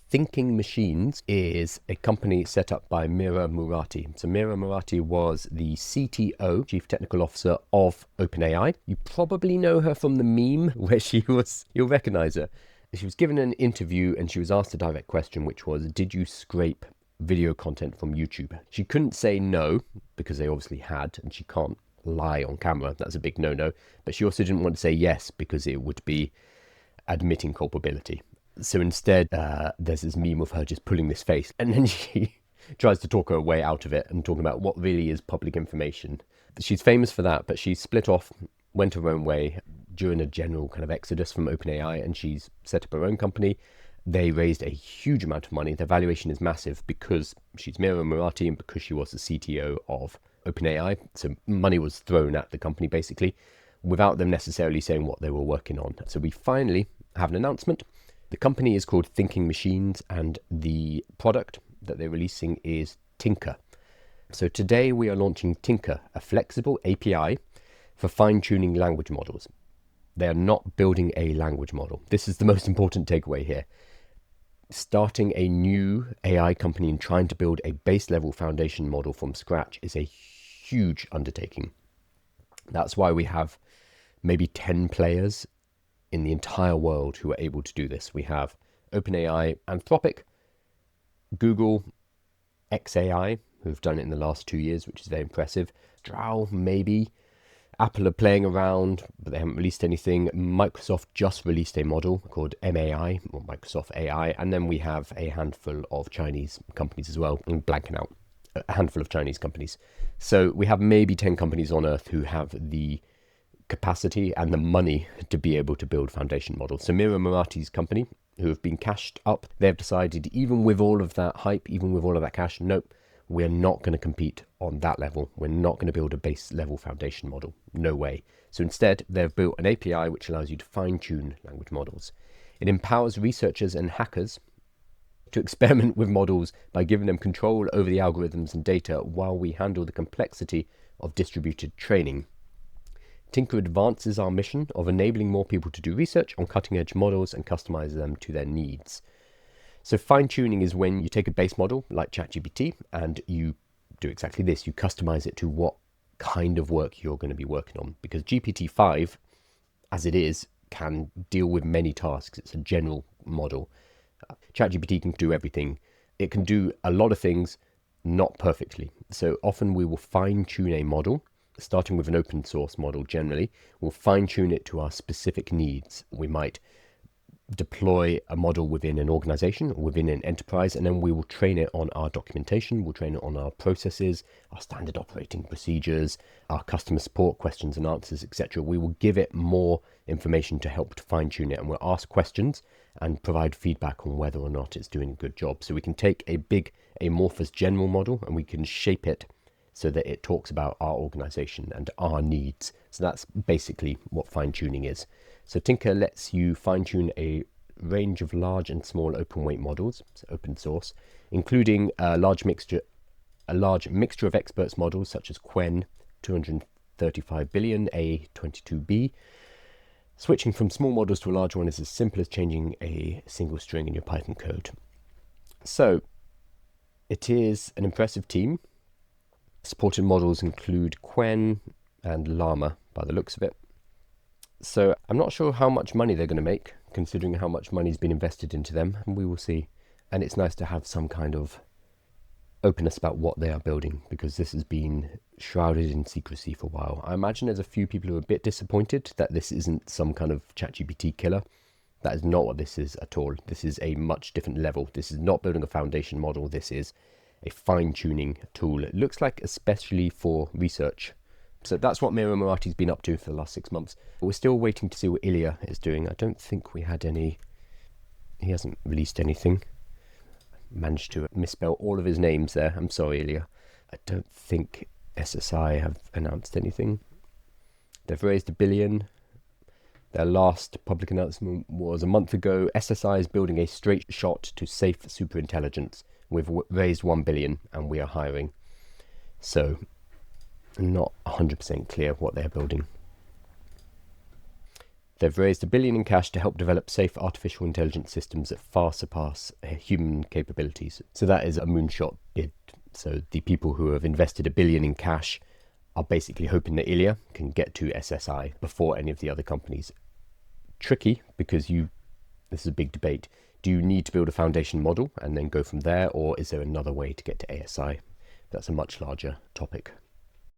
Thinking Machines is a company set up by Mira Murati. So Mira Murati was the CTO, Chief Technical Officer of OpenAI. You probably know her from the meme where you'll recognize her. She was given an interview and she was asked a direct question, which was, did you scrape video content from YouTube? She couldn't say no because they obviously had, and she can't lie on camera. That's a big no-no. But she also didn't want to say yes because it would be admitting culpability. So instead, there's this meme of her just pulling this face, and then she tries to talk her way out of it and talking about what really is public information. She's famous for that, but she split off, went her own way during a general kind of exodus from OpenAI, and she's set up her own company. They raised a huge amount of money. Their valuation is massive because she's Mira Murati and because she was the CTO of OpenAI. So money was thrown at the company basically without them necessarily saying what they were working on. So we finally have an announcement. The company is called Thinking Machines, and the product that they're releasing is Tinker. So today we are launching Tinker, a flexible API for fine-tuning language models. They are not building a language model. This is the most important takeaway here. Starting a new AI company and trying to build a base level foundation model from scratch is a huge undertaking. That's why we have maybe 10 players in the entire world who are able to do this. We have OpenAI, Anthropic, Google, xAI, who've done it in the last 2 years, which is very impressive. Drow, maybe. Apple are playing around, but they haven't released anything. Microsoft just released a model called MAI, or Microsoft AI. And then we have a handful of Chinese companies as well. I'm blanking out. A handful of Chinese companies. So we have maybe 10 companies on Earth who have the capacity and the money to be able to build foundation models. So Mira Murati's company, who have been cashed up, they've decided, even with all of that hype, even with all of that cash, nope, we're not going to compete on that level. We're not going to build a base level foundation model. No way. So instead, they've built an API which allows you to fine-tune language models. It empowers researchers and hackers to experiment with models by giving them control over the algorithms and data while we handle the complexity of distributed training. Tinker advances our mission of enabling more people to do research on cutting-edge models and customize them to their needs. So fine-tuning is when you take a base model like ChatGPT and you do exactly this. You customize it to what kind of work you're going to be working on, because GPT-5, as it is, can deal with many tasks. It's a general model. ChatGPT can do everything. It can do a lot of things, not perfectly. So often we will fine-tune a model, starting with an open source model generally. We'll fine-tune it to our specific needs. We might deploy a model within an organization or within an enterprise, and then we will train it on our documentation, we'll train it on our processes, our standard operating procedures, our customer support questions and answers, etc. We will give it more information to help to fine-tune it, and we'll ask questions and provide feedback on whether or not it's doing a good job. So we can take a big amorphous general model and we can shape it so that it talks about our organization and our needs. So that's basically what fine-tuning is. So Tinker lets you fine-tune a range of large and small open weight models, so open source, including a large mixture of experts models such as Qwen 235 billion A22B. Switching from small models to a large one is as simple as changing a single string in your Python code. So it is an impressive team. Supported models include Qwen and Llama by the looks of it. So I'm not sure how much money they're going to make, considering how much money's been invested into them. We will see. And it's nice to have some kind of openness about what they are building, because this has been shrouded in secrecy for a while. I imagine there's a few people who are a bit disappointed that this isn't some kind of ChatGPT killer. That is not what this is at all. This is a much different level. This is not building a foundation model. This is a fine-tuning tool. It looks like especially for research. So that's what Mira Murati's been up to for the last 6 months. We're still waiting to see what Ilya is doing. I don't think we had any... He hasn't released anything. Managed to misspell all of his names there. I'm sorry, Ilya. I don't think SSI have announced anything. They've raised $1 billion. Their last public announcement was a month ago. SSI is building a straight shot to safe superintelligence. We've raised $1 billion and we are hiring. So not 100% clear what they're building. They've raised $1 billion in cash to help develop safe artificial intelligence systems that far surpass human capabilities. So that is a moonshot bid. So the people who have invested $1 billion in cash are basically hoping that Ilya can get to SSI before any of the other companies. Tricky, because this is a big debate. Do you need to build a foundation model and then go from there, or is there another way to get to ASI? That's a much larger topic.